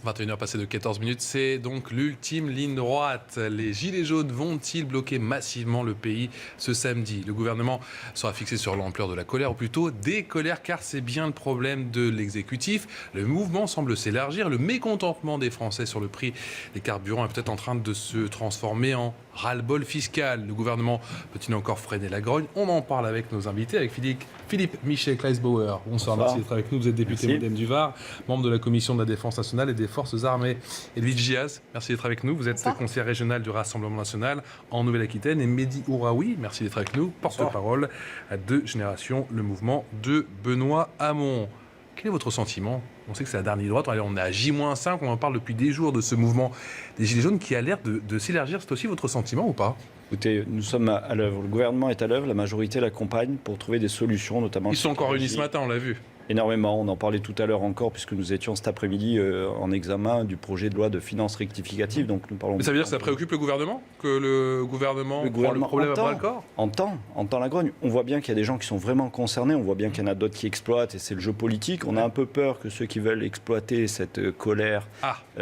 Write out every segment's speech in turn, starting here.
21h passées de 14 minutes, c'est donc l'ultime ligne droite. Les gilets jaunes vont-ils bloquer massivement le pays ce samedi? Le gouvernement sera fixé sur l'ampleur de la colère, ou plutôt des colères, car c'est bien le problème de l'exécutif. Le mouvement semble s'élargir. Le mécontentement des Français sur le prix des carburants est peut-être en train de se transformer en ras-le-bol fiscal. Le gouvernement peut-il encore freiner la grogne? On en parle avec nos invités, avec Philippe Michel Kleisbauer. Bonsoir, merci d'être avec nous. Vous êtes député Modem du Var, membre de la Commission de la Défense nationale et des Forces armées. Edwige Giaz, merci d'être avec nous. Vous êtes conseiller régional du Rassemblement national en Nouvelle-Aquitaine. Et Mehdi Ouraoui, merci d'être avec nous, porte-parole de Génération, le mouvement de Benoît Hamon. Quel est votre sentiment? On sait que c'est la dernière droite. On est à J-5, on en parle depuis des jours de ce mouvement des Gilets jaunes qui a l'air de s'élargir. C'est aussi votre sentiment ou pas? Écoutez, nous sommes à l'œuvre. Le gouvernement est à l'œuvre, la majorité l'accompagne pour trouver des solutions, notamment... Ils sont encore réunis ce matin, on l'a vu. Énormément, on en parlait tout à l'heure encore, puisque nous étions cet après-midi en examen du projet de loi de finances rectificative. Donc nous parlons. Mais ça veut dire que ça préoccupe le gouvernement? Que le gouvernement prend le problème à bras-le-corps? Entend la grogne. On voit bien qu'il y a des gens qui sont vraiment concernés, on voit bien qu'il y en a d'autres qui exploitent, et c'est le jeu politique. On a un peu peur que ceux qui veulent exploiter cette colère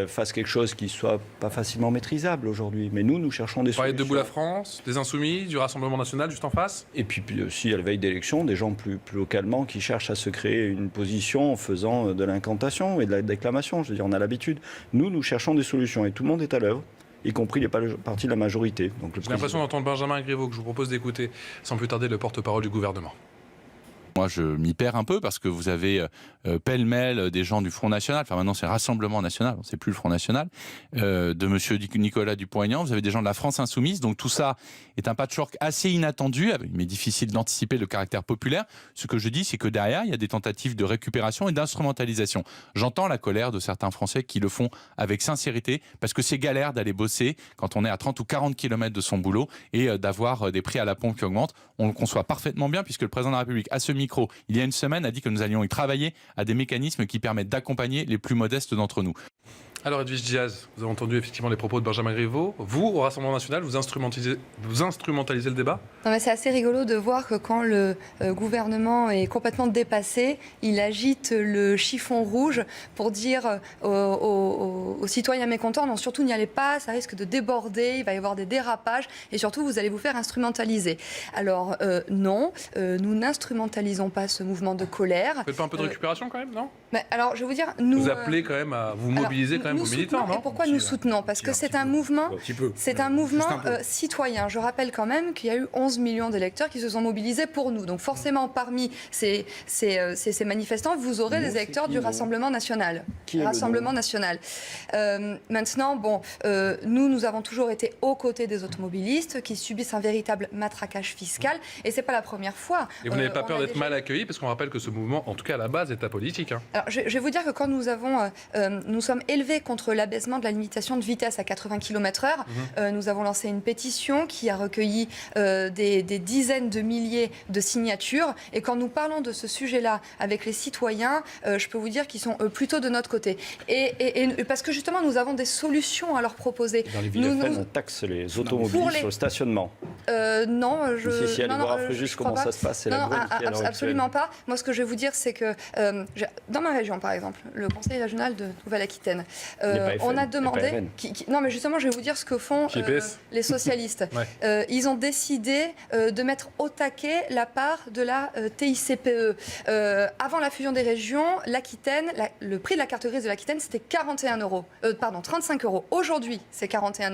fassent quelque chose qui ne soit pas facilement maîtrisable aujourd'hui. Mais nous cherchons des solutions. Vous parlez de Debout la France, des Insoumis, du Rassemblement national juste en face? Et puis aussi à la veille d'élection, des gens plus localement qui cherchent à se créer une position en faisant de l'incantation et de la déclamation. Je veux dire, on a l'habitude. Nous cherchons des solutions et tout le monde est à l'œuvre, y compris les partis de la majorité. J'ai l'impression d'entendre Benjamin Griveaux, que je vous propose d'écouter sans plus tarder, le porte-parole du gouvernement. Moi, je m'y perds un peu parce que vous avez pêle-mêle des gens du Front National, enfin maintenant c'est Rassemblement National, c'est plus le Front National, de monsieur Nicolas Dupont-Aignan, vous avez des gens de la France Insoumise, donc tout ça est un patchwork assez inattendu, mais difficile d'anticiper le caractère populaire. Ce que je dis, c'est que derrière, il y a des tentatives de récupération et d'instrumentalisation. J'entends la colère de certains Français qui le font avec sincérité, parce que c'est galère d'aller bosser quand on est à 30 ou 40 km de son boulot et d'avoir des prix à la pompe qui augmentent. On le conçoit parfaitement bien, puisque le président de la République, à ce micro, il y a une semaine, a dit que nous allions y travailler à des mécanismes qui permettent d'accompagner les plus modestes d'entre nous. Alors Edwige Giaz, vous avez entendu effectivement les propos de Benjamin Griveaux. Vous, au Rassemblement national, vous instrumentalisez le débat? Non, mais c'est assez rigolo de voir que quand le gouvernement est complètement dépassé, il agite le chiffon rouge pour dire aux citoyens mécontents, non, surtout n'y allez pas, ça risque de déborder, il va y avoir des dérapages et surtout vous allez vous faire instrumentaliser. Alors non, nous n'instrumentalisons pas ce mouvement de colère. Vous faites pas un peu de récupération quand même, non? Mais alors je vais vous dire, nous... Vous appelez quand même à vous mobiliser quand même vos militants, non? Et pourquoi nous soutenons? Parce que c'est un mouvement, citoyen. Je rappelle quand même qu'il y a eu 11 millions d'électeurs qui se sont mobilisés pour nous. Donc forcément, parmi ces manifestants, vous aurez des électeurs du Rassemblement national. Maintenant, bon, nous avons toujours été aux côtés des automobilistes qui subissent un véritable matraquage fiscal. Et c'est pas la première fois. Et vous n'avez pas peur d'être mal accueilli? Parce qu'on rappelle que ce mouvement, en tout cas à la base, est apolitique. Alors, je vais vous dire que quand nous sommes élevés contre l'abaissement de la limitation de vitesse à 80 km/h, nous avons lancé une pétition qui a recueilli des dizaines de milliers de signatures. Et quand nous parlons de ce sujet-là avec les citoyens, je peux vous dire qu'ils sont plutôt de notre côté. Et parce que justement, nous avons des solutions à leur proposer. Dans les villes on taxe les automobilistes sur le stationnement. Non, allez voir après juste comment ça se passe. C'est la grogne qui est à l'heure absolument pas. Moi, ce que je vais vous dire, c'est que dans ma région, par exemple, le Conseil régional de Nouvelle-Aquitaine, on a demandé... non, mais justement, je vais vous dire ce que font les socialistes. Ils ont décidé de mettre au taquet la part de la TICPE. Avant la fusion des régions, l'Aquitaine, le prix de la carte grise de l'Aquitaine, c'était 35 €. Aujourd'hui, c'est 41 €.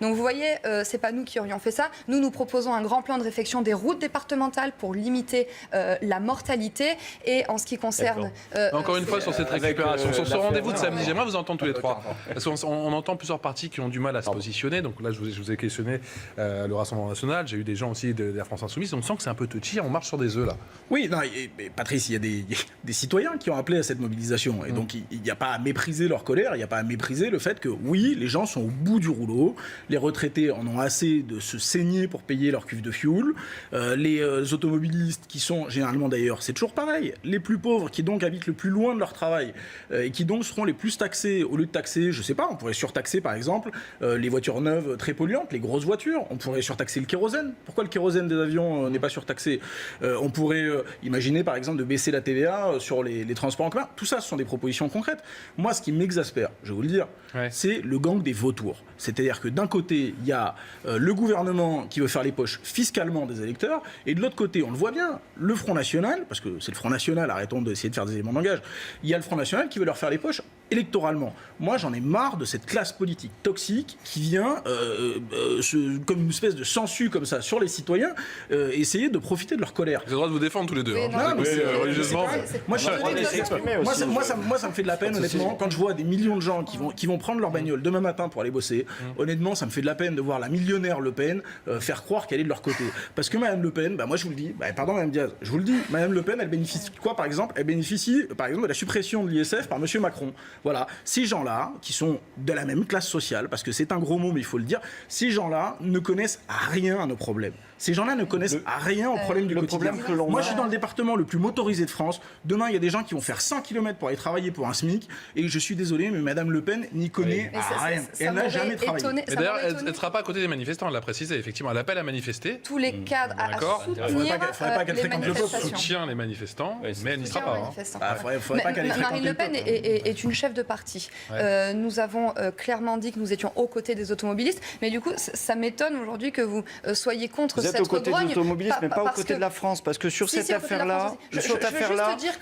Donc, vous voyez, c'est pas nous qui aurions fait ça. Nous proposons un grand plan de réfection des routes départementales pour limiter la mortalité. Et en ce qui concerne... Encore une fois, sur cette récupération, sur ce rendez-vous de samedi, j'aimerais vous entendre tous les trois. Parce qu'on entend plusieurs partis qui ont du mal à se positionner. Donc là, je vous ai questionné le Rassemblement national. J'ai eu des gens aussi de la France Insoumise. On sent que c'est un peu touchy. On marche sur des œufs, là. Oui, non, Patrice, il y a des citoyens qui ont appelé à cette mobilisation. Et donc, il n'y a pas à mépriser leur colère. Il n'y a pas à mépriser le fait que, oui, les gens sont au bout du rouleau. Les retraités en ont assez de se saigner pour payer leur cuve de fioul. Les automobilistes qui sont, généralement d'ailleurs, c'est toujours pareil, les plus pauvres qui donc habitent le plus loin loin de leur travail et qui donc seront les plus taxés. Au lieu de taxer, je sais pas, on pourrait surtaxer par exemple les voitures neuves très polluantes, les grosses voitures. On pourrait surtaxer le kérosène. Pourquoi le kérosène des avions n'est pas surtaxé? On pourrait imaginer par exemple de baisser la TVA sur les transports en commun. Tout ça, ce sont des propositions concrètes. Moi, ce qui m'exaspère, je vais vous le dire, c'est le gang des vautours. C'est-à-dire que d'un côté, il y a le gouvernement qui veut faire les poches fiscalement des électeurs, et de l'autre côté, on le voit bien, le Front National, parce que c'est le Front National, arrêtons d'essayer de faire des éléments de langage, il y a le Front National qui veut leur faire les poches électoralement. Moi, j'en ai marre de cette classe politique toxique qui vient, comme une espèce de sangsue comme ça sur les citoyens, essayer de profiter de leur colère. Vous avez le droit de vous défendre tous les deux. Religieusement. Moi, ça me fait de la peine, honnêtement, quand je vois des millions de gens qui vont prendre leur bagnole demain matin pour aller bosser. Honnêtement, ça me fait de la peine de voir la millionnaire Le Pen faire croire qu'elle est de leur côté. Parce que Madame Le Pen, moi je vous le dis, pardon Madame Diaz, je vous le dis, Madame Le Pen, elle bénéficie de quoi par exemple? Elle bénéficie par exemple de la suppression de l'ISF par Monsieur Macron. Voilà, ces gens-là, qui sont de la même classe sociale, parce que c'est un gros mot mais il faut le dire, ces gens-là ne connaissent rien à nos problèmes. Ces gens-là ne connaissent rien au problème du quotidien. Moi, je suis dans le département le plus motorisé de France. Demain, il y a des gens qui vont faire 100 km pour aller travailler pour un SMIC. Et je suis désolé, mais Madame Le Pen n'y connaît rien. Elle n'a jamais travaillé. Mais d'ailleurs, elle ne sera pas à côté des manifestants, elle l'a précisé. Effectivement, elle appelle à manifester. Tous les cadres à soutenir les manifestations. Soutient les manifestants, mais elle n'y sera pas. Marine Le Pen est une chef de parti. Nous avons clairement dit que nous étions aux côtés des automobilistes. Mais du coup, ça m'étonne aujourd'hui que vous soyez contre Vous êtes aux côtés des automobilistes, mais pas aux côtés de la France, parce que sur cette affaire-là,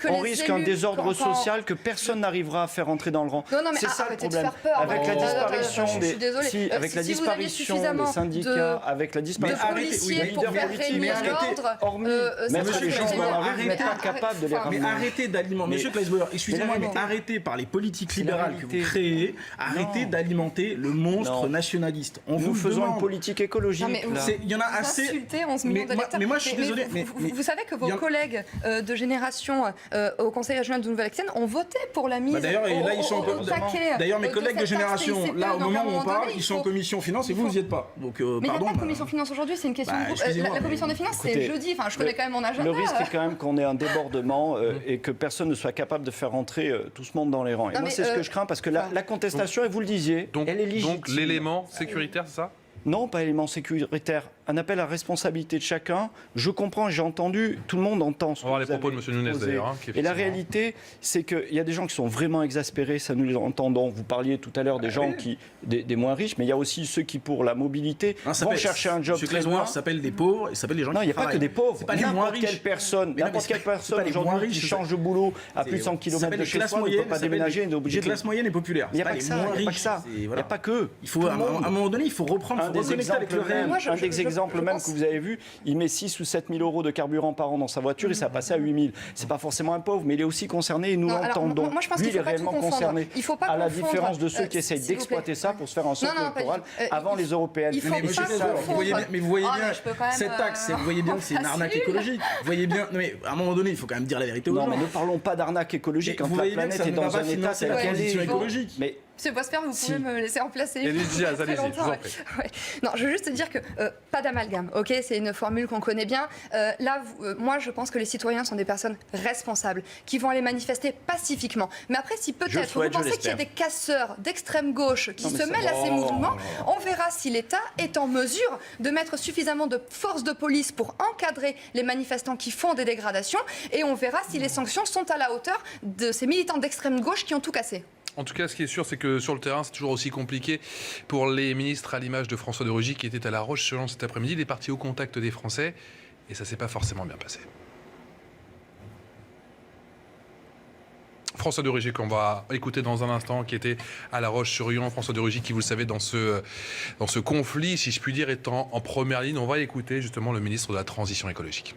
on risque un désordre social que personne n'arrivera à faire entrer dans le rang. C'est ça le problème. Avec la disparition des syndicats, avec la disparition des policiers pour faire régner l'ordre, mettre les gens dans la rue, vous n'êtes pas capable de les ramener. Mais arrêtez d'alimenter, Monsieur Kleisbauer, excusez-moi, mais arrêtez par les politiques libérales que vous créez, arrêtez d'alimenter le monstre nationaliste. Nous faisons une politique écologique. Il y en a assez. 11 millions d'électeurs. Mais moi, je suis désolé. Vous savez que vos collègues de génération au Conseil régional de Nouvelle-Aquitaine ont voté pour la mise d'ailleurs, là, ils sont d'ailleurs, mes collègues de génération, là, au moment où on parle, ils sont en commission finance et vous n'y êtes pas. Donc, mais il n'y a pas de commission finance aujourd'hui, c'est une question de groupe. La commission des finances, c'est jeudi. Enfin, je connais quand même mon agenda. Le risque est quand même qu'on ait un débordement et que personne ne soit capable de faire rentrer tout ce monde dans les rangs. Et moi, c'est ce que je crains, parce que la contestation, et vous le disiez, elle est légitime. Donc, l'élément sécuritaire, c'est ça ? Non, pas élément sécuritaire. Un appel à responsabilité de chacun. Je comprends, j'ai entendu, tout le monde entend ce que vous avez posé. On va voir les propos de M. Nunez d'ailleurs. Et la réalité, c'est qu'il y a des gens qui sont vraiment exaspérés, ça nous les entendons. Vous parliez tout à l'heure des gens des moins riches, mais il y a aussi ceux qui, pour la mobilité, vont chercher un job très loin. Ça s'appelle des pauvres, et ça s'appelle les gens qui travaillent. Non, il n'y a pas que des pauvres. N'importe quelle personne aujourd'hui qui change de boulot à plus de 100 km de chez soi ne peut pas déménager, on est obligé de... classe moyenne et populaire. Il n'y a pas que ça. Il n'y a pas que. À un moment donné, il faut reprendre, il faut reconnecter avec le réel. Un des exemples même que vous avez vu, il met 6 ou 7 000 euros de carburant par an dans sa voiture et ça passe à 8 000. C'est pas forcément un pauvre, mais il est aussi concerné et nous l'entendons. Lui, il est réellement concerné. À la différence de ceux qui essayent d'exploiter ça pour se faire un saut électoral avant les européennes. Mais vous voyez bien, cette taxe, vous voyez bien que c'est une arnaque écologique. Vous voyez bien, mais à un moment donné, il faut quand même dire la vérité aux gens. Non, mais ne parlons pas d'arnaque écologique quand la planète est dans un état tel qu'elle est écologique. Monsieur Bosper, vous pouvez me laisser en placer. Allez-y, je vous en prie. Non, je veux juste dire que pas d'amalgame, ok? C'est une formule qu'on connaît bien. Là, moi, je pense que les citoyens sont des personnes responsables qui vont aller manifester pacifiquement. Mais après, si peut-être vous pensez qu'il y a des casseurs d'extrême gauche qui se mêlent à ces mouvements, on verra si l'État est en mesure de mettre suffisamment de forces de police pour encadrer les manifestants qui font des dégradations, et on verra si les sanctions sont à la hauteur de ces militants d'extrême gauche qui ont tout cassé. En tout cas, ce qui est sûr, c'est que sur le terrain, c'est toujours aussi compliqué pour les ministres, à l'image de François de Rugy, qui était à La Roche-sur-Yon cet après-midi. Il est parti au contact des Français et ça ne s'est pas forcément bien passé. François de Rugy, qu'on va écouter dans un instant, qui était à La Roche-sur-Yon. François de Rugy, qui, vous le savez, dans ce conflit, si je puis dire, étant en première ligne. On va écouter justement le ministre de la Transition écologique.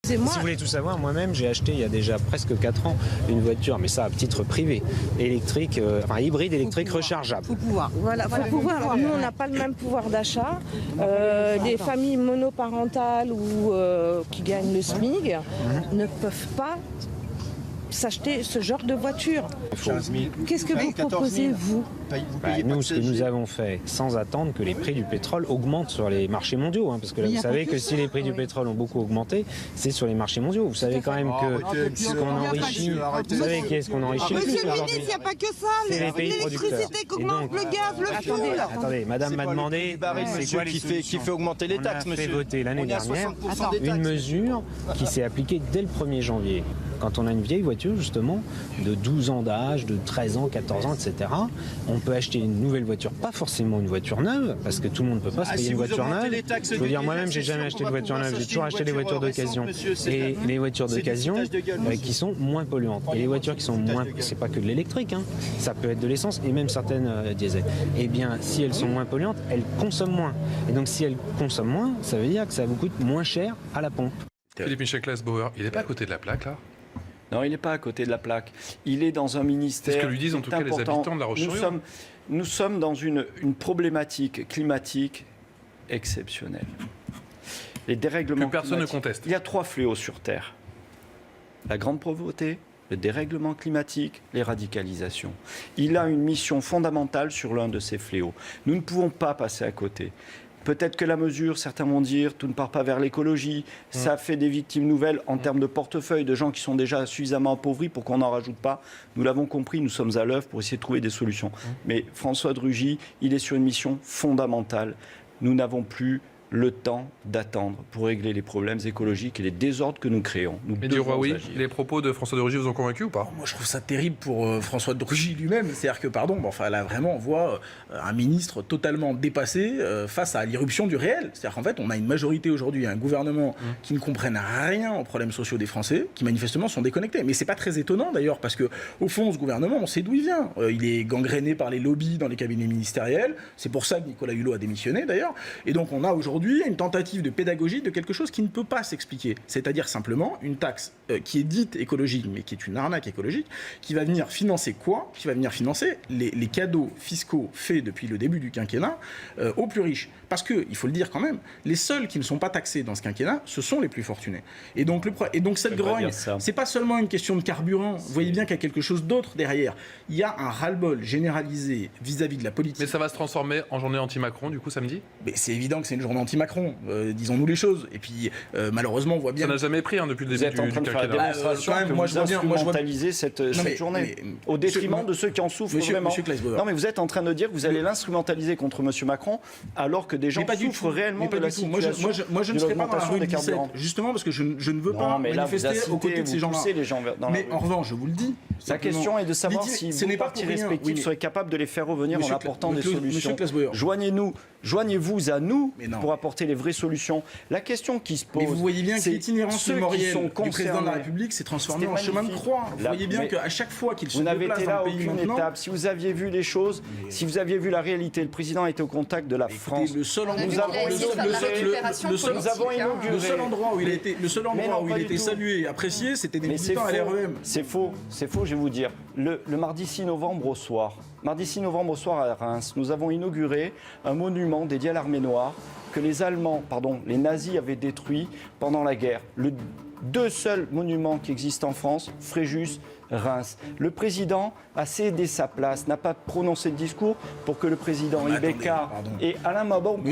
Si vous voulez tout savoir, moi-même j'ai acheté il y a déjà presque 4 ans une voiture, mais ça à titre privé, électrique, hybride électrique rechargeable. Faut pouvoir. Voilà, faut pouvoir. Alors, nous on n'a pas le même pouvoir d'achat. Les familles monoparentales ou qui gagnent le SMIC ne peuvent pas s'acheter ce genre de voiture. Qu'est-ce que vous proposez, vous? Nous, ce que nous avons fait, sans attendre que les prix du pétrole augmentent sur les marchés mondiaux, hein, parce que là, vous savez que si les prix du pétrole ont beaucoup augmenté, c'est sur les marchés mondiaux. Vous savez quand même que ce qu'on enrichit, vous savez qui est-ce qu'on enrichit le plus Monsieur le aujourd'hui? ministre, il n'y a pas que ça. C'est les pays producteurs. L'électricité qui augmente, le gaz, le fioul. Attendez, madame m'a demandé, c'est quoi qui fait augmenter les taxes, monsieur? On a fait voter l'année dernière une mesure qui s'est appliquée dès le 1er janvier. Quand on a une vieille voiture, justement, de 12 ans d'âge, de 13 ans, 14 ans, etc., on peut acheter une nouvelle voiture, pas forcément une voiture neuve, parce que tout le monde ne peut pas se payer une voiture neuve. Je veux dire, moi-même, j'ai jamais acheté de voiture neuve, j'ai toujours acheté des voitures d'occasion. Et les voitures d'occasion qui sont moins polluantes. Et les voitures qui sont moins... C'est pas que de l'électrique, hein. Ça peut être de l'essence et même certaines diesel. Eh bien, si elles sont moins polluantes, elles consomment moins. Et donc, si elles consomment moins, ça veut dire que ça vous coûte moins cher à la pompe. Philippe Michel Klasbauer, il n'est pas à côté de la plaque, là? Non, il n'est pas à côté de la plaque. Il est dans un ministère. C'est ce que lui disent en tout cas les habitants de La Roche-sur-Yon. Nous sommes dans une problématique climatique exceptionnelle. Les dérèglements que personne climatiques. ne conteste. Il y a 3 fléaux sur Terre. La grande pauvreté, le dérèglement climatique, les radicalisations. Il a une mission fondamentale sur l'un de ces fléaux. Nous ne pouvons pas passer à côté. Peut-être que la mesure, certains vont dire, tout ne part pas vers l'écologie, ça fait des victimes nouvelles en termes de portefeuille, de gens qui sont déjà suffisamment appauvris pour qu'on n'en rajoute pas. Nous l'avons compris, nous sommes à l'œuvre pour essayer de trouver des solutions. Mais François de Rugy, il est sur une mission fondamentale. Nous n'avons plus le temps d'attendre pour régler les problèmes écologiques et les désordres que nous créons. Mais du roi, oui, les propos de François de Rugy vous ont convaincu ou pas? Moi, je trouve ça terrible pour François de Rugy lui-même. C'est-à-dire que, là, vraiment, on voit un ministre totalement dépassé face à l'irruption du réel. C'est-à-dire qu'en fait, on a une majorité aujourd'hui, un gouvernement qui ne comprennent rien aux problèmes sociaux des Français, qui manifestement sont déconnectés. Mais c'est pas très étonnant, d'ailleurs, parce que au fond, ce gouvernement, on sait d'où il vient. Il est gangréné par les lobbies dans les cabinets ministériels. C'est pour ça que Nicolas Hulot a démissionné, d'ailleurs. Et donc, on a aujourd'hui une tentative de pédagogie de quelque chose qui ne peut pas s'expliquer. C'est-à-dire simplement une taxe qui est dite écologique, mais qui est une arnaque écologique, qui va venir financer quoi? Qui va venir financer les cadeaux fiscaux faits depuis le début du quinquennat aux plus riches. Parce que, il faut le dire quand même, les seuls qui ne sont pas taxés dans ce quinquennat, ce sont les plus fortunés. Et donc cette grogne, c'est pas seulement une question de carburant. Vous voyez bien qu'il y a quelque chose d'autre derrière. Il y a un ras-le-bol généralisé vis-à-vis de la politique. Mais ça va se transformer en journée anti-Macron, du coup, samedi? Mais c'est évident que c'est une journée anti-Macron, disons-nous les choses. Et puis, malheureusement, on voit bien... Ça n'a jamais pris depuis le début du quinquennat. Moi, je instrumentaliser cette journée au détriment de ceux qui en souffrent vraiment. Non, mais vous êtes en train de dire que vous allez l'instrumentaliser contre M. Macron alors que des gens souffrent réellement de la situation. Moi, je ne serai pas dans la rue 17, justement parce que je ne veux pas manifester aux côtés de ces gens-là. Mais en revanche, je vous le dis. La question est de savoir si vos partis respectifs seraient capables de les faire revenir en apportant des solutions. Joignez-vous à nous pour apporter les vraies solutions. La question qui se pose, mais vous voyez bien que l'itinérance mémorielle du président de la République s'est transformée en chemin de croix. Vous voyez bien qu'à chaque fois qu'il se déplace dans le pays maintenant... étape. Si vous aviez vu les choses, si vous aviez vu la réalité, le président était au contact de la France. Le seul endroit où il a été salué et apprécié, c'était des militants à l'REM. C'est faux, je vais vous dire. Le mardi 6 novembre au soir à Reims, nous avons inauguré un monument dédié à l'armée noire que les nazis avaient détruit pendant la guerre. Les 2 seuls monuments qui existent en France, Fréjus, Reims. Le président a cédé sa place, n'a pas prononcé de discours pour que le président Ibeka et Alain Mabankou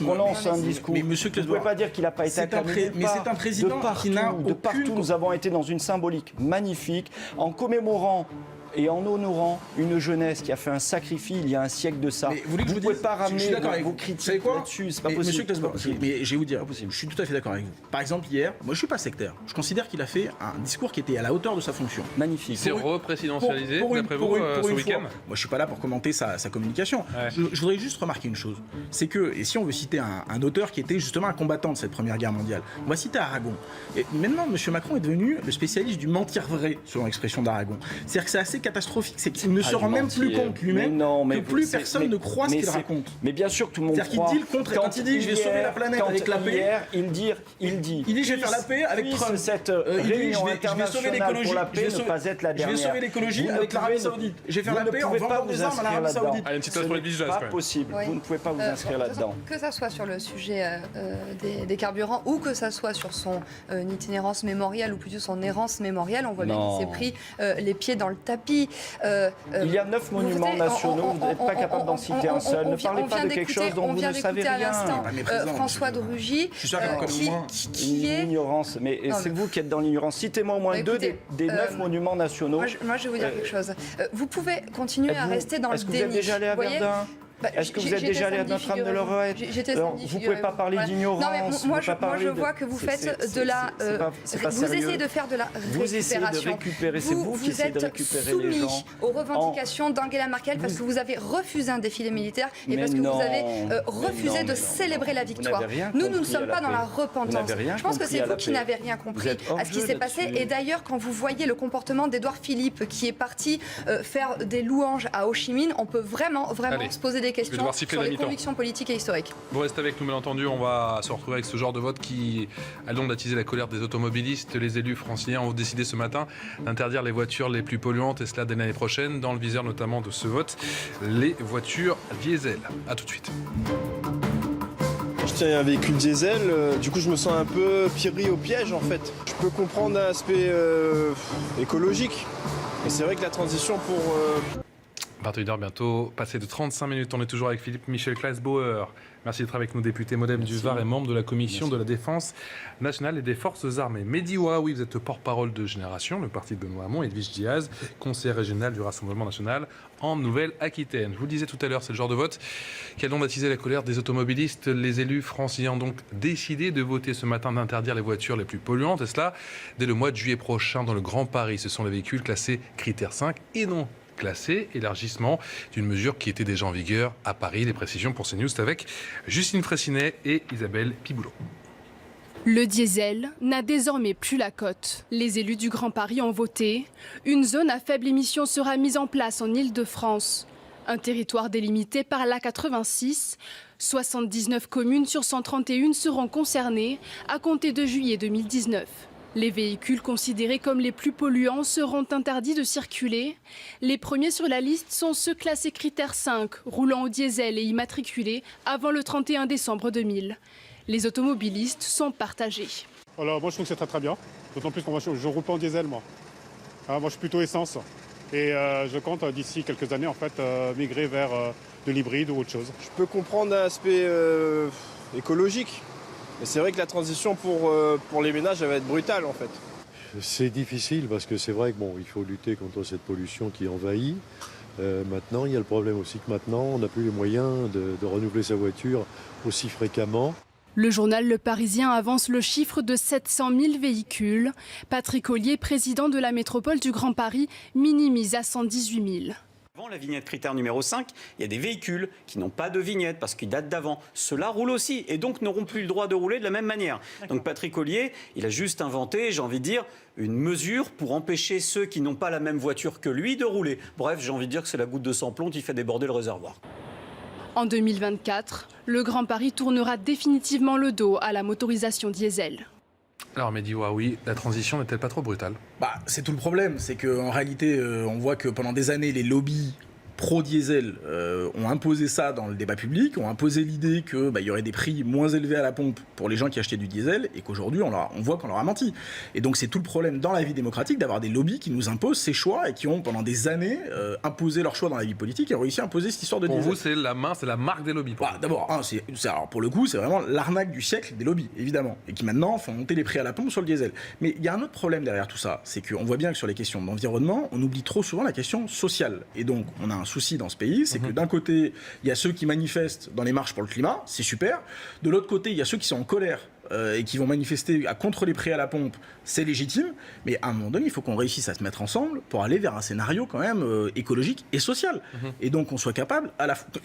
prononcent un discours. Mais monsieur Klasbauer, vous ne pouvez pas dire qu'il n'a pas été acclamé. Mais c'est un président qui n'a aucune... De partout, nous avons été dans une symbolique magnifique en commémorant et en honorant une jeunesse qui a fait un sacrifice il y a un siècle de ça. Vous ne pouvez pas ramener vos critiques là-dessus, c'est pas possible. Mais je vais vous dire, je suis tout à fait d'accord avec vous. Par exemple, hier, moi je suis pas sectaire. Je considère qu'il a fait un discours qui était à la hauteur de sa fonction. Magnifique. C'est représidentialisé, d'après vous, ce week-end? Moi je suis pas là pour commenter sa communication. Ouais. Je voudrais juste remarquer une chose. C'est que, et si on veut citer un auteur qui était justement un combattant de cette Première Guerre mondiale, on va citer Aragon. Et maintenant, M. Macron est devenu le spécialiste du mentir vrai, selon l'expression d'Aragon. C'est-à-dire que c'est assez catastrophique, c'est qu'il ne se rend même plus compte lui-même que plus personne ne croit ce qu'il raconte. Mais bien sûr, tout le monde croit. C'est-à-dire qu'il dit le contraire. Quand il dit je vais sauver la planète avec la paix, il dit je vais faire la paix avec Trump. Cette réunion internationale pour la paix ne pas être la dernière. Je vais sauver l'écologie avec l'Arabie Saoudite. Je vais faire la paix en vendant des armes à l'Arabie Saoudite. Allez, une petite place pour les Ce n'est pas possible. Vous ne pouvez pas vous inscrire là-dedans. Que ça soit sur le sujet des carburants ou que ça soit sur son itinérance mémorielle ou plutôt son errance mémorielle, on voit bien qu'il s'est pris les pieds dans le tapis. Il y a 9 monuments nationaux, vous n'êtes pas capable d'en citer un seul. Ne parlez pas de quelque chose dont vous ne savez rien. On vient d'écouter à l'instant François de Rugy, qui est... L'ignorance, mais c'est vous qui êtes dans l'ignorance. Citez-moi au moins 2 des 9 monuments nationaux. Moi, je vais vous dire quelque chose. Vous pouvez continuer à rester dans le déni. Est-ce que vous êtes déjà allé à Verdun ? Est-ce que vous êtes déjà allé à Notre-Dame-de-Lorette ? Vous ne pouvez pas parler d'ignorance. Non, mais moi, je vois que vous faites de la... Vous essayez de faire de la récupération. Vous essayez de récupérer, c'est vous qui essayez de récupérer les gens. Vous êtes soumis aux revendications d'Angela Merkel parce que vous avez refusé un défilé militaire et parce que vous avez refusé de célébrer la victoire. Nous ne sommes pas dans la repentance. Je pense que c'est vous qui n'avez rien compris à ce qui s'est passé. Et d'ailleurs, quand vous voyez le comportement d'Édouard Philippe qui est parti faire des louanges à Ho Chi Minh, on peut vraiment se poser des questions sur les convictions politiques et historiques. Vous restez avec nous, bien entendu. On va se retrouver avec ce genre de vote qui a donc attisé la colère des automobilistes. Les élus franciliens ont décidé ce matin d'interdire les voitures les plus polluantes, et cela dès l'année prochaine, dans le viseur notamment de ce vote, les voitures diesel. A tout de suite. Je tiens un véhicule diesel, du coup je me sens un peu pris au piège en fait. Je peux comprendre l'aspect écologique, mais c'est vrai que la transition pour... 21h bientôt, passé de 35 minutes, on est toujours avec Philippe Michel Kleisbauer. Merci d'être avec nous, député Modem du Var et membre de la Commission de la Défense nationale et des Forces armées. Mehdi Ouaoui, vous êtes porte-parole de Génération, le parti de Benoît Hamon, et Edwige Diaz, conseiller régional du Rassemblement national en Nouvelle-Aquitaine. Je vous le disais tout à l'heure, c'est le genre de vote qui a donc attisé la colère des automobilistes. Les élus franciliens ont donc décidé de voter ce matin d'interdire les voitures les plus polluantes, et cela dès le mois de juillet prochain dans le Grand Paris. Ce sont les véhicules classés critère 5 et non classé, élargissement d'une mesure qui était déjà en vigueur à Paris. Les précisions pour CNews, c'est avec Justine Fraissinet et Isabelle Piboulot. Le diesel n'a désormais plus la cote. Les élus du Grand Paris ont voté. Une zone à faible émission sera mise en place en Île-de-France. Un territoire délimité par l'A86. 79 communes sur 131 seront concernées à compter de juillet 2019. Les véhicules considérés comme les plus polluants seront interdits de circuler. Les premiers sur la liste sont ceux classés critère 5, roulant au diesel et immatriculés avant le 31 décembre 2000. Les automobilistes sont partagés. Alors moi je trouve que c'est très très bien, d'autant plus que je ne roule pas en diesel moi. Moi je suis plutôt essence et je compte d'ici quelques années en fait migrer vers de l'hybride ou autre chose. Je peux comprendre l'aspect écologique. Et c'est vrai que la transition pour les ménages, elle va être brutale en fait. C'est difficile parce que c'est vrai que il faut lutter contre cette pollution qui envahit. Maintenant, il y a le problème aussi que maintenant, on n'a plus les moyens de renouveler sa voiture aussi fréquemment. Le journal Le Parisien avance le chiffre de 700 000 véhicules. Patrick Ollier, président de la métropole du Grand Paris, minimise à 118 000. Avant la vignette critère numéro 5, il y a des véhicules qui n'ont pas de vignette parce qu'ils datent d'avant. Ceux-là roulent aussi et donc n'auront plus le droit de rouler de la même manière. Donc Patrick Ollier, il a juste inventé, j'ai envie de dire, une mesure pour empêcher ceux qui n'ont pas la même voiture que lui de rouler. Bref, j'ai envie de dire que c'est la goutte de sans-plomb qui fait déborder le réservoir. En 2024, le Grand Paris tournera définitivement le dos à la motorisation diesel. Alors Mehdi Ouaoui, la transition n'est-elle pas trop brutale ? C'est tout le problème, c'est qu'en réalité, on voit que pendant des années, les lobbies pro-diesel ont imposé ça dans le débat public, ont imposé l'idée qu'il y aurait des prix moins élevés à la pompe pour les gens qui achetaient du diesel, et qu'aujourd'hui, on voit qu'on leur a menti. Et donc c'est tout le problème dans la vie démocratique d'avoir des lobbies qui nous imposent ces choix et qui ont pendant des années imposé leurs choix dans la vie politique et ont réussi à imposer cette histoire de diesel. Pour vous, c'est la marque des lobbies. D'abord, alors pour le coup, c'est vraiment l'arnaque du siècle des lobbies, évidemment, et qui maintenant font monter les prix à la pompe sur le diesel. Mais il y a un autre problème derrière tout ça, c'est qu'on voit bien que sur les questions d'environnement, on oublie trop souvent la question sociale. Et donc, on a un souci dans ce pays, c'est que d'un côté, il y a ceux qui manifestent dans les marches pour le climat, c'est super. De l'autre côté, il y a ceux qui sont en colère et qui vont manifester contre les prix à la pompe, c'est légitime, mais à un moment donné, il faut qu'on réussisse à se mettre ensemble pour aller vers un scénario quand même écologique et social. Et donc on soit capable,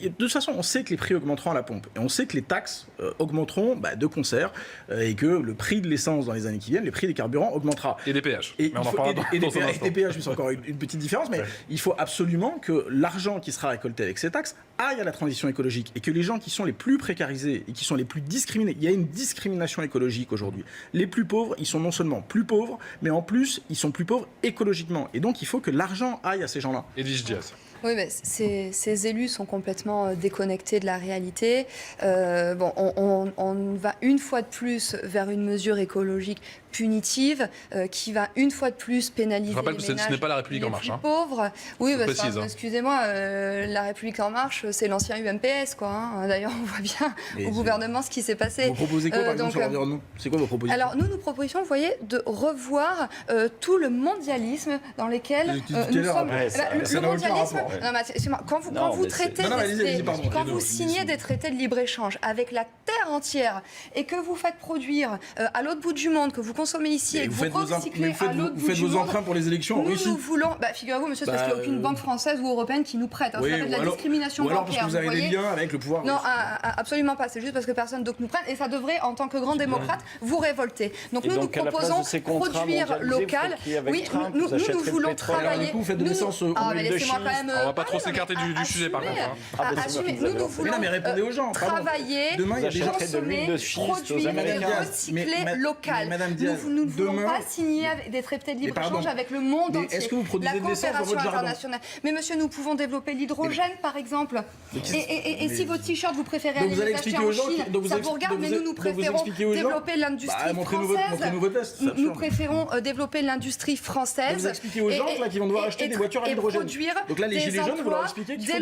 de toute façon, on sait que les prix augmenteront à la pompe, et on sait que les taxes augmenteront de concert, et que le prix de l'essence dans les années qui viennent, les prix des carburants augmentera. Et des péages. Et des péages, c'est encore une petite différence, mais il faut absolument que l'argent qui sera récolté avec ces taxes aille à la transition écologique, et que les gens qui sont les plus précarisés et qui sont les plus discriminés, il y a une discrimination écologique aujourd'hui. Les plus pauvres, ils sont non seulement plus pauvres, mais en plus, ils sont plus pauvres écologiquement. Et donc, il faut que l'argent aille à ces gens-là. Edwige Diaz. Oui, mais ces élus sont complètement déconnectés de la réalité. On va une fois de plus vers une mesure écologique punitive qui va une fois de plus pénaliser les ménages. Je rappelle que ce n'est pas la République en marche. Pauvres. Oui, excusez-moi, la République en marche, c'est l'ancien UMPS, quoi. Hein. D'ailleurs, on voit bien au gouvernement ce qui s'est passé. Vous proposez quoi, par exemple, sur l'environnement ? C'est quoi vos propositions ? Alors, nous proposons, vous voyez, de revoir tout le mondialisme dans lequel nous sommes. Le mondialisme. Non, mais quand vous traitez quand vous signez des traités de libre-échange avec la terre entière et que vous faites produire à l'autre bout du monde, que vous consommez ici et que vous recyclez à l'autre bout du monde. Vous faites vos emprunts pour les élections en Russie. Nous voulons, figurez-vous, monsieur, c'est parce qu'il n'y a aucune banque française ou européenne qui nous prête. Ça fait de la discrimination bancaire. Ou alors parce que vous avez des liens avec le pouvoir russe. Non, absolument pas. C'est juste parce que personne d'autre nous prête et ça devrait, en tant que grand démocrate, vous révolter. Donc nous proposons produire local. Oui, nous voulons travailler. Vous faites de l'essence au huile de schiste. On va pas trop s'écarter du sujet par contre. Nous voulons travailler, consommer, produire et recycler local. Nous ne voulons pas signer des traités de libre-échange avec le monde entier. Est-ce que vous produisez de l'essence dans votre jardin ? Mais monsieur, nous pouvons développer l'hydrogène, par exemple. Et si vos t-shirts, vous préférez aller les acheter en Chine, ça vous regarde, mais nous préférons développer l'industrie française. Nous préférons développer l'industrie française. Vous expliquez aux gens qui vont devoir acheter des voitures à l'hydrogène. Donc là, les gilets jaunes, vous leur expliquez qu'il faut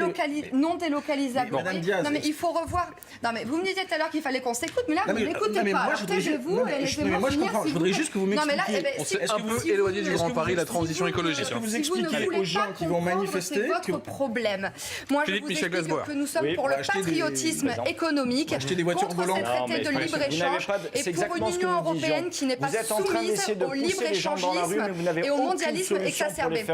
non délocalisables. Non, mais il faut revoir. Non, mais vous me disiez tout à l'heure qu'il fallait qu'on s'écoute, mais là, vous n'écoutez pas. Taisez-vous et laissez-moi finir. Je voudrais juste que vous m'expliquiez. C'est un peu éloigné du Grand Paris, la transition écologique. Est-ce que vous expliquez aux gens qui vont manifester c'est votre problème. Moi, je vous explique que nous sommes pour le patriotisme économique, contre ces traités de libre-échange et pour une Union européenne qui n'est pas soumise au libre-échangisme et au mondialisme exacerbé.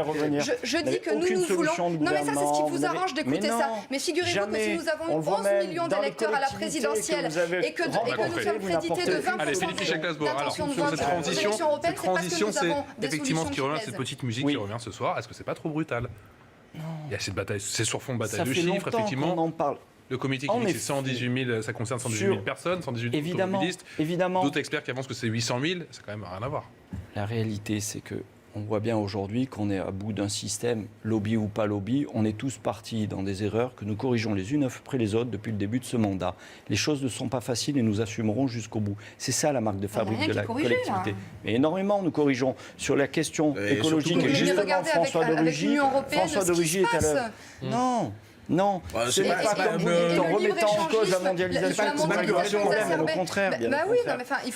Je dis que nous voulons... Non, mais ça, c'est ce qui vous arrange d'écouter ça. Mais figurez-vous que si nous avons 11 millions d'électeurs à la présidentielle et que nous sommes crédités de 20% d'attention de vote à l'élection européenne, c'est parce que nous avons des effectivement, ce qui revient, solutions cette petite musique qui revient ce soir. Est-ce que c'est pas trop brutal ? Il y a cette bataille, c'est sur fond de bataille de chiffres, effectivement. On en parle. Le comité qui dit que c'est 118 000, ça concerne 118 000 personnes, 118 000 automobilistes. Évidemment. D'autres experts qui avancent que c'est 800 000, ça n'a quand même rien à voir. La réalité, c'est que on voit bien aujourd'hui qu'on est à bout d'un système, lobby ou pas lobby. On est tous partis dans des erreurs que nous corrigeons les unes après les autres depuis le début de ce mandat. Les choses ne sont pas faciles et nous assumerons jusqu'au bout. C'est ça la marque de fabrique de la collectivité. Mais énormément, nous corrigeons sur la question écologique. Et justement, François de Rugy est à l'heure. Non, c'est pas comme vous dites, en remettant en cause la mondialisation, au contraire.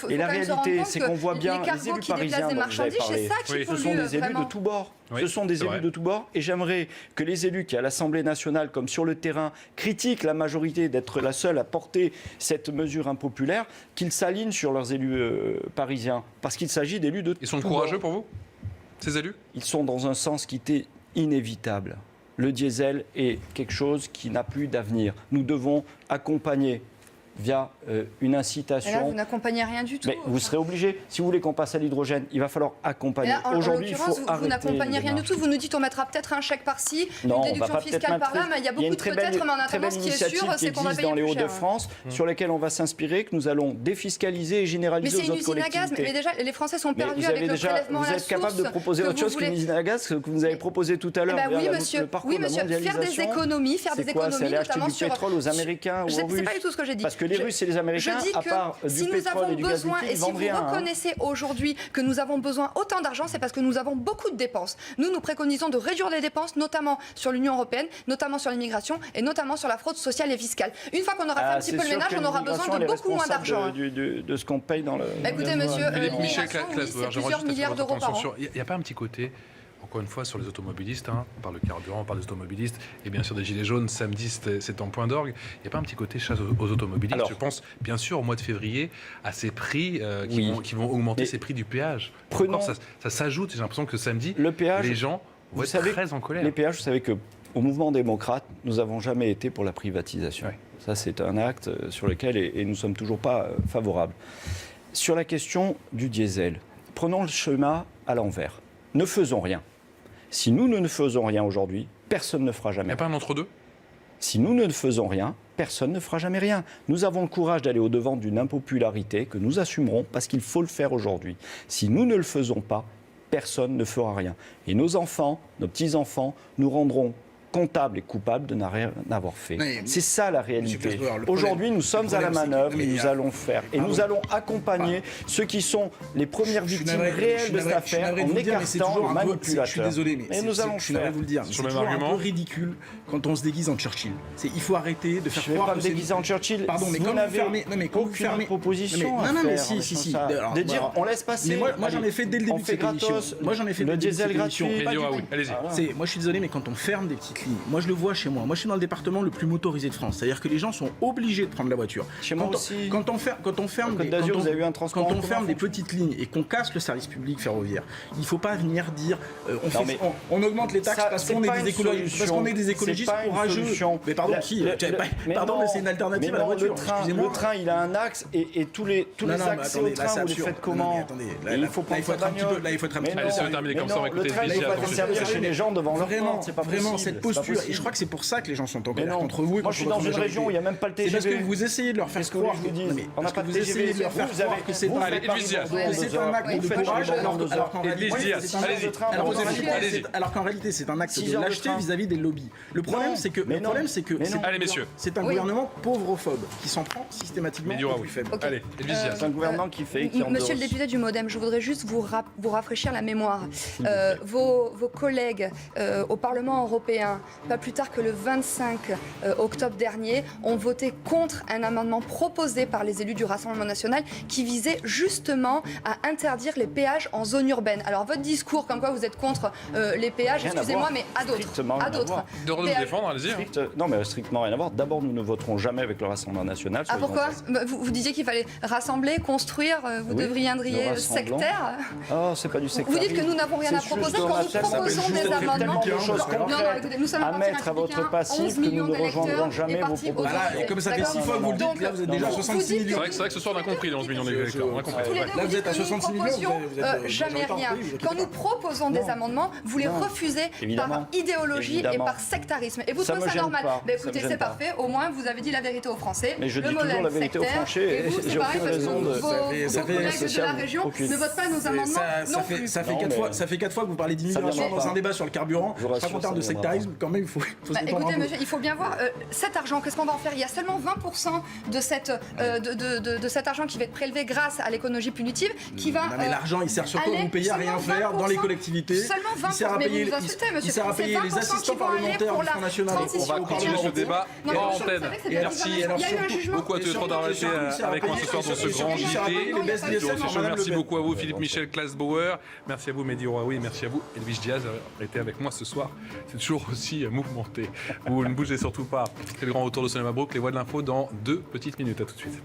Et la réalité, c'est qu'on voit bien les élus parisiens dont vous avez parlé, ce sont des élus de tous bords. Ce sont des élus de tous bords. Et j'aimerais que les élus qui, à l'Assemblée nationale, comme sur le terrain, critiquent la majorité d'être la seule à porter cette mesure impopulaire, qu'ils s'alignent sur leurs élus parisiens. Parce qu'il s'agit d'élus de tous bords. Ils sont courageux pour vous, ces élus ? Ils sont dans un sens qui était inévitable. Le diesel est quelque chose qui n'a plus d'avenir. Nous devons accompagner via une incitation. Mais là, vous n'accompagnez rien du tout. Mais vous serez obligé. Si vous voulez qu'on passe à l'hydrogène, il va falloir accompagner. Aujourd'hui, il faut arrêter. Vous n'accompagnez rien du tout. Vous nous dites on mettra peut-être un chèque par-ci, une déduction fiscale par-là, mais il y a beaucoup de peut-être, mais en attendant, ce qui est sûr, c'est qu'on va payer plus cher. dans les Hauts-de-France, sur lesquelles on va s'inspirer, que nous allons défiscaliser et généraliser aux autres collectivités. Mais c'est une usine à gaz. Mais déjà, les Français sont perdus avec le prélèvement à la source. Vous êtes capable de proposer autre chose qu'une usine à gaz que vous avez proposé tout à l'heure. Oui, monsieur. Faire des économies, notamment sur... du pétrole aux Américains ou aux Russes. C'est pas du tout ce que j'ai dit. Parce que les Russes et les Américains, je dis que si nous avons besoin, et si vous reconnaissez aujourd'hui que nous avons besoin autant d'argent, c'est parce que nous avons beaucoup de dépenses. Nous préconisons de réduire les dépenses, notamment sur l'Union européenne, notamment sur l'immigration et notamment sur la fraude sociale et fiscale. Une fois qu'on aura fait un petit peu le ménage, on aura besoin de beaucoup moins d'argent. De ce qu'on paye dans le... Écoutez, monsieur, Michel Clasbauer, c'est plusieurs milliards d'euros par an. Il n'y a pas un petit côté... encore une fois, sur les automobilistes, on parle de carburant, on parle des automobilistes, et bien sûr des gilets jaunes, samedi c'est en point d'orgue. Il n'y a pas un petit côté chasse aux automobilistes? Alors, je pense bien sûr au mois de février à ces prix qui vont augmenter ces prix du péage. Ça s'ajoute, j'ai l'impression que samedi, les gens vont être très en colère. Les péages, vous savez qu'au mouvement démocrate, nous n'avons jamais été pour la privatisation. Ouais. Ça, c'est un acte sur lequel, et nous ne sommes toujours pas favorables. Sur la question du diesel, prenons le schéma à l'envers. Ne faisons rien. Si nous ne faisons rien aujourd'hui, personne ne fera jamais. Il n'y a pas un entre-deux? Si nous ne faisons rien, personne ne fera jamais rien. Nous avons le courage d'aller au-devant d'une impopularité que nous assumerons parce qu'il faut le faire aujourd'hui. Si nous ne le faisons pas, personne ne fera rien. Et nos enfants, nos petits-enfants, nous rendront comptables et coupables de ne rien avoir fait. C'est ça la réalité. Aujourd'hui, nous sommes à la manœuvre et nous allons faire. Et nous allons accompagner ceux qui sont les premières victimes réelles de cette affaire en écartant les manipulateurs. Je suis désolé, mais nous allons faire. Vous le dire. C'est toujours un peu ridicule quand on se déguise en Churchill. Il faut arrêter de faire croire que c'est... Je ne vais pas me déguiser en Churchill. Pardon, mais quand vous fermez... Non, mais quand vous fermez... proposition Non, mais si. De dire, on laisse passer... Moi, j'en ai fait dès le début de cette émission. Moi, j'en ai fait le diesel gratuit. Allez-y. Moi, je suis désolé, mais quand on ferme des petites lignes, moi, je le vois chez moi. Moi, je suis dans le département le plus motorisé de France. C'est-à-dire que les gens sont obligés de prendre la voiture. Chez moi aussi. Quand on ferme des petites lignes et qu'on casse le service public ferroviaire, il ne faut pas venir dire on augmente les taxes parce qu'on est des écologistes courageux. Mais pardon, Pardon, mais c'est une alternative à la voiture. Le train, il a un axe et tous les accès au train, vous les faites comment? Il faut être un petit peu. Là, il faut être un petit peu. Allez, c'est terminé comme ça, on va écouter le train, il faut servir chez les gens devant leur porte. C'est pas vraiment cette posture. Et je crois que c'est pour ça que les gens sont en colère contre vous. Moi, je suis dans une région où il n'y a même pas le TGV. C'est parce que vous essayez de leur faire croire on n'a pas de TGV. Vous essayez que c'est un acte de courage, alors qu'en réalité, c'est un acte de lâcheté vis-à-vis des lobbies. Le problème, c'est que c'est un gouvernement pauvrophobe qui s'en prend systématiquement aux plus faibles. Allez, c'est un gouvernement qui fait. Monsieur le député du MoDem, je voudrais juste vous rafraîchir la mémoire. Vos collègues au Parlement européen, pas plus tard que le 25 octobre dernier, ont voté contre un amendement proposé par les élus du Rassemblement national qui visait justement à interdire les péages en zone urbaine. Alors votre discours comme quoi vous êtes contre les péages, excusez-moi, mais à d'autres. De nous défendre, allez-y. Non, mais strictement rien à voir. D'abord, nous ne voterons jamais avec le Rassemblement national. Ah, pourquoi? Vous disiez qu'il fallait rassembler, construire, vous deviendriez sectaire. Oh, c'est pas du sectaire. Vous dites que nous n'avons rien à proposer quand nous proposons des amendements. À mettre à votre passif que nous ne rejoindrons jamais vos propositions. Voilà, et comme ça fait 6 fois que vous le dites, là vous êtes déjà à 66 millions. C'est vrai que ce soir on a compris les 11 millions d'électeurs. Là vous êtes à 66 millions. Jamais rien. Quand nous proposons des amendements, vous les refusez par idéologie et par sectarisme. Et vous trouvez ça normal? Écoutez, c'est parfait. Au moins vous avez dit la vérité aux Français. Mais je dis toujours la vérité aux Français. Et vous, c'est pareil parce que vos collègues de la région ne votent pas nos amendements non plus. Ça fait 4 fois que vous parlez d'immigration dans un débat sur le carburant. Pas content de sectarisme, quand même, il faut se détendre. Écoutez, monsieur, il faut bien voir cet argent, qu'est-ce qu'on va en faire? Il y a seulement 20% de cet argent qui va être prélevé grâce à l'économie punitive qui va. Non, mais l'argent, il sert surtout à vous payer à rien faire dans les collectivités. Seulement 20%. Il sert à payer les assistants parlementaires du Front National. On va continuer ce débat en antenne. Merci beaucoup à tous les trois d'avoir été avec moi ce soir dans ce grand JT. Merci beaucoup à vous, Philippe Michel Klasbauer. Merci à vous, Mehdi Roaoui. Merci à vous, Edwige Diaz, d'avoir été avec moi ce soir. C'est toujours aussi mouvementé. Vous ne bougez surtout pas. C'est le grand retour de Sonia Mabrouk, les voix de l'info dans 2 petites minutes. À tout de suite.